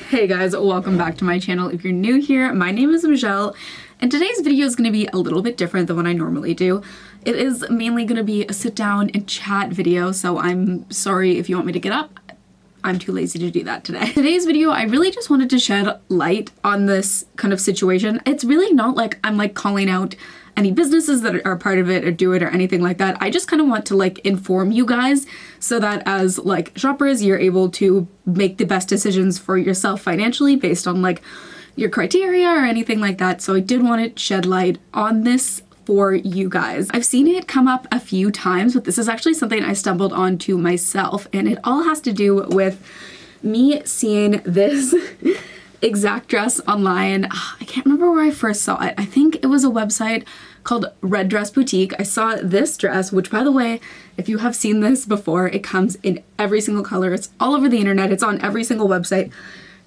Hey guys, welcome back to my channel. If you're new here, my name is Michelle, and today's video is going to be a little bit different than what I normally do. It is mainly going to be a sit down and chat video, so I'm sorry if you want me to get up. I'm too lazy to do that today. Today's video, I really just wanted to shed light on this kind of situation. It's really not like I'm like calling out any businesses that are part of it or do it or anything like that. I just kind of want to like inform you guys so that as like shoppers, you're able to make the best decisions for yourself financially based on like your criteria or anything like that. So I did want to shed light on this for you guys. I've seen it come up a few times, but this is actually something I stumbled onto myself, and it all has to do with me seeing this exact dress online. I can't remember where I first saw it. I think it was a website called Red Dress Boutique. I saw this dress, which by the way, if you have seen this before, it comes in every single color. It's all over the internet. It's on every single website.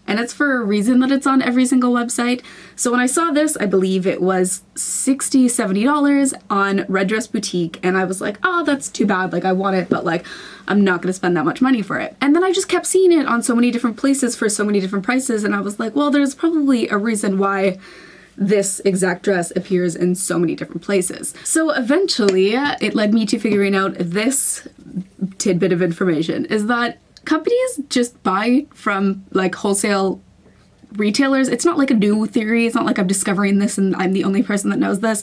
And it's for a reason that it's on every single website. So when I saw this, I believe it was $60, $70 on Red Dress Boutique. And I was like, oh, that's too bad. Like I want it, but like, I'm not gonna spend that much money for it. And then I just kept seeing it on so many different places for so many different prices. And I was like, well, there's probably a reason why this exact dress appears in so many different places. So eventually it led me to figuring out this tidbit of information is that companies just buy from like wholesale retailers. It's not like a new theory. It's not like I'm discovering this and I'm the only person that knows this,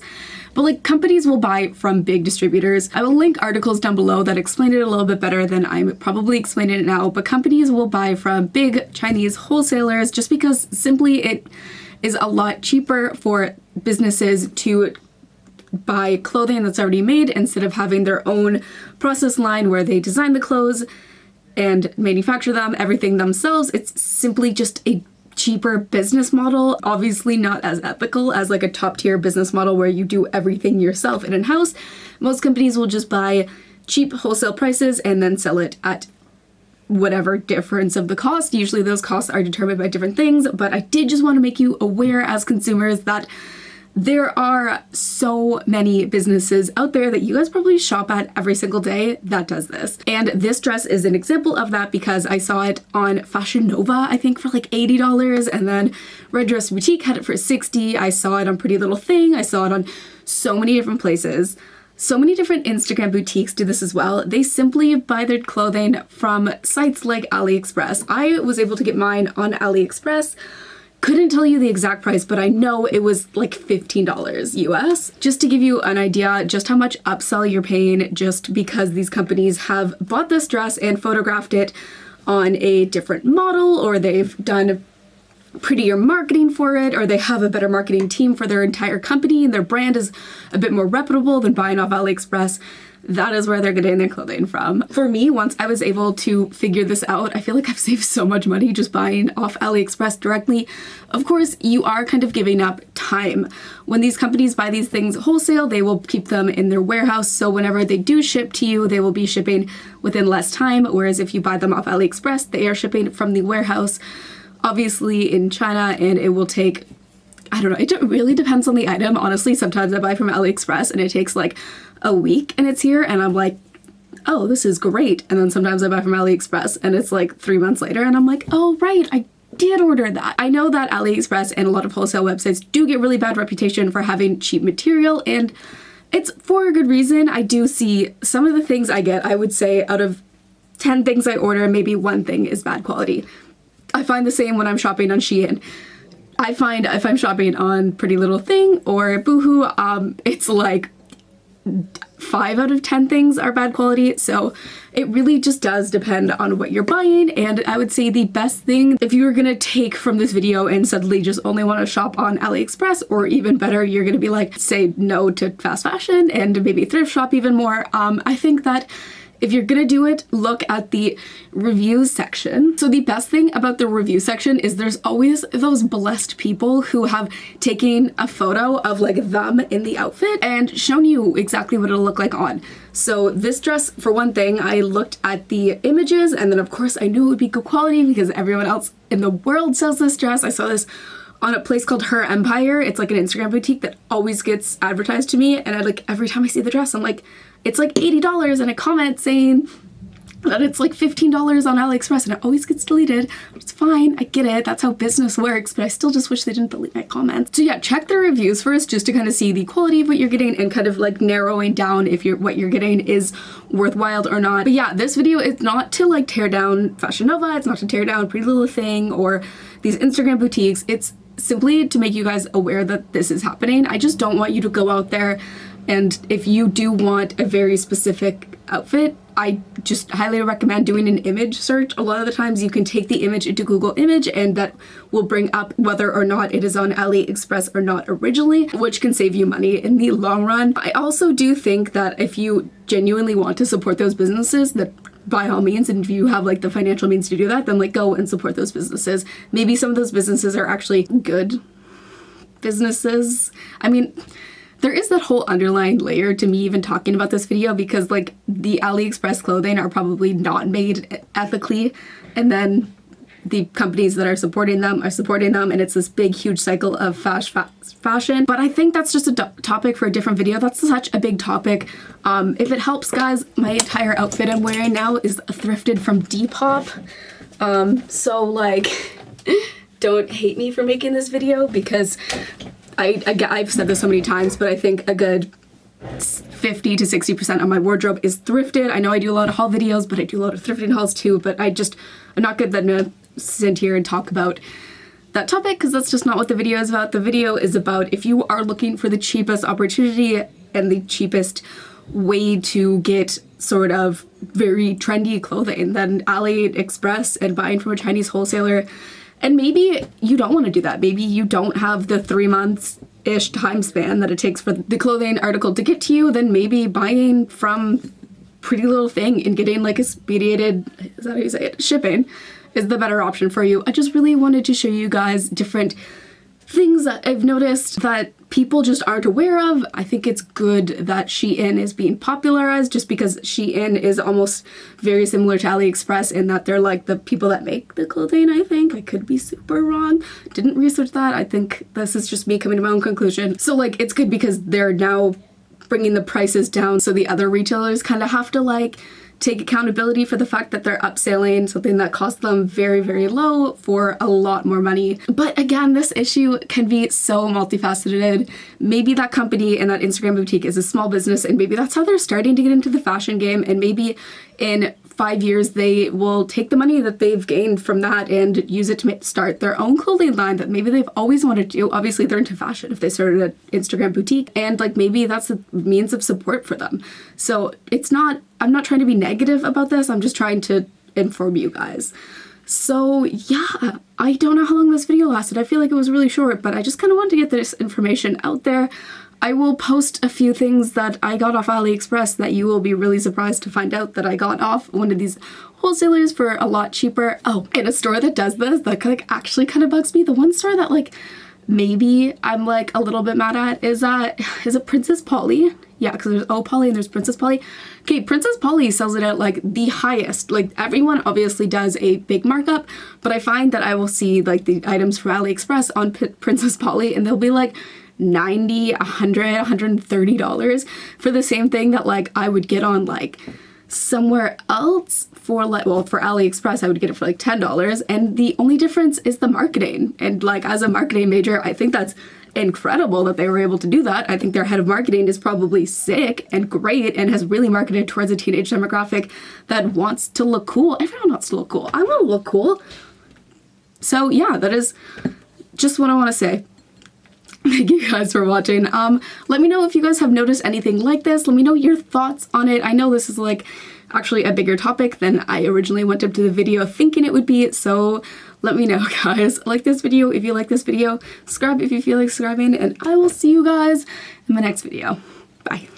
but like companies will buy from big distributors. I will link articles down below that explain it a little bit better than I'm probably explaining it now, but companies will buy from big Chinese wholesalers just because simply it is a lot cheaper for businesses to buy clothing that's already made instead of having their own process line where they design the clothes and manufacture them, everything themselves. It's simply just a cheaper business model, obviously not as ethical as like a top tier business model where you do everything yourself and in-house. Most companies will just buy cheap wholesale prices and then sell it at whatever difference of the cost. Usually those costs are determined by different things, but I did just want to make you aware as consumers that there are so many businesses out there that you guys probably shop at every single day that does this. And this dress is an example of that because I saw it on Fashion Nova, I think for like $80, and then Red Dress Boutique had it for $60. I saw it on Pretty Little Thing. I saw it on so many different places. So many different Instagram boutiques do this as well. They simply buy their clothing from sites like Aliexpress. I was able to get mine on Aliexpress. Couldn't tell you the exact price, but I know it was like $15 US. Just to give you an idea just how much upsell you're paying just because these companies have bought this dress and photographed it on a different model, or they've done prettier marketing for it, or they have a better marketing team for their entire company and their brand is a bit more reputable than buying off AliExpress. That is where they're getting their clothing from. For me, once I was able to figure this out, I feel like I've saved so much money just buying off AliExpress directly. Of course, you are kind of giving up time. When these companies buy these things wholesale, they will keep them in their warehouse, so whenever they do ship to you, they will be shipping within less time, whereas if you buy them off AliExpress, they are shipping from the warehouse, obviously in China, and it will take, I don't know, it really depends on the item. Honestly, sometimes I buy from AliExpress and it takes like a week and it's here and I'm like, oh, this is great. And then sometimes I buy from AliExpress and it's like 3 months later and I'm like, oh, right, I did order that. I know that AliExpress and a lot of wholesale websites do get really bad reputation for having cheap material, and it's for a good reason. I do see some of the things I get, I would say out of 10 things I order, maybe one thing is bad quality. I find the same when I'm shopping on Shein. I find if I'm shopping on Pretty Little Thing or Boohoo, it's like 5 out of 10 things are bad quality. So it really just does depend on what you're buying. And I would say the best thing, if you're gonna take from this video and suddenly just only want to shop on AliExpress, or even better, you're gonna be like, say no to fast fashion and maybe thrift shop even more, I think that if you're gonna do it, look at the reviews section. So the best thing about the review section is there's always those blessed people who have taken a photo of like them in the outfit and shown you exactly what it'll look like on. So this dress, for one thing, I looked at the images and then of course I knew it would be good quality because everyone else in the world sells this dress. I saw this on a place called Her Empire. It's like an Instagram boutique that always gets advertised to me, and I like every time I see the dress I'm like, it's like $80, and a comment saying that it's like $15 on Aliexpress and it always gets deleted. It's fine, I get it, that's how business works, but I still just wish they didn't delete my comments. So yeah, check the reviews first just to kind of see the quality of what you're getting and kind of like narrowing down if what you're getting is worthwhile or not. But yeah, this video is not to like tear down Fashion Nova, it's not to tear down Pretty Little Thing or these Instagram boutiques. It's simply to make you guys aware that this is happening. I just don't want you to go out there, and if you do want a very specific outfit, I just highly recommend doing an image search. A lot of the times you can take the image into Google Image and that will bring up whether or not it is on AliExpress or not originally, which can save you money in the long run. I also do think that if you genuinely want to support those businesses, that by all means, and if you have like the financial means to do that, then like go and support those businesses. Maybe some of those businesses are actually good businesses. I mean, there is that whole underlying layer to me even talking about this video, because like the AliExpress clothing are probably not made ethically, and then the companies that are supporting them, and it's this big huge cycle of fashion. But I think that's just a topic for a different video. That's such a big topic. If it helps, guys, my entire outfit I'm wearing now is thrifted from Depop. So like don't hate me for making this video, because I've said this so many times, but I think a good 50 to 60% of my wardrobe is thrifted. I know I do a lot of haul videos, but I do a lot of thrifting hauls too, but I'm not good to sit here and talk about that topic, because that's just not what the video is about. The video is about if you are looking for the cheapest opportunity and the cheapest way to get sort of very trendy clothing, then AliExpress and buying from a Chinese wholesaler. And maybe you don't want to do that. Maybe you don't have the 3 months-ish time span that it takes for the clothing article to get to you. Then maybe buying from Pretty Little Thing and getting like a expedited, is that how you say it, shipping is the better option for you. I just really wanted to show you guys different things that I've noticed that people just aren't aware of. I think it's good that Shein is being popularized, just because Shein is almost very similar to AliExpress in that they're like the people that make the clothing, I think. I could be super wrong. Didn't research that. I think this is just me coming to my own conclusion. So like it's good because they're now bringing the prices down, so the other retailers kind of have to like take accountability for the fact that they're upselling something that costs them very, very low for a lot more money. But again, this issue can be so multifaceted. Maybe that company and that Instagram boutique is a small business, and maybe that's how they're starting to get into the fashion game, and maybe in 5 years they will take the money that they've gained from that and use it to start their own clothing line that maybe they've always wanted to do. Obviously they're into fashion if they started an Instagram boutique, and like maybe that's a means of support for them. So I'm not trying to be negative about this, I'm just trying to inform you guys. So yeah, I don't know how long this video lasted. I feel like it was really short, but I just kind of wanted to get this information out there. I will post a few things that I got off AliExpress that you will be really surprised to find out that I got off one of these wholesalers for a lot cheaper. Oh, in a store that does this, that like actually kind of bugs me. The one store that like maybe I'm like a little bit mad at is it Princess Polly? Yeah, because there's O Polly and there's Princess Polly. Okay, Princess Polly sells it at like the highest. Like everyone obviously does a big markup, but I find that I will see like the items from AliExpress on Princess Polly and they'll be like $90, $100, $130 for the same thing that like I would get on like somewhere else for like, well, for AliExpress I would get it for like $10, and the only difference is the marketing. And like as a marketing major, I think that's incredible that they were able to do that. I think their head of marketing is probably sick and great and has really marketed towards a teenage demographic that wants to look cool. Everyone wants to look cool. I want to look cool. So yeah, that is just what I want to say. Thank you guys for watching. Let me know if you guys have noticed anything like this. Let me know your thoughts on it. I know this is like actually a bigger topic than I originally went up to the video thinking it would be, so let me know, guys. Like this video if you like this video, subscribe if you feel like subscribing, and I will see you guys in my next video. Bye.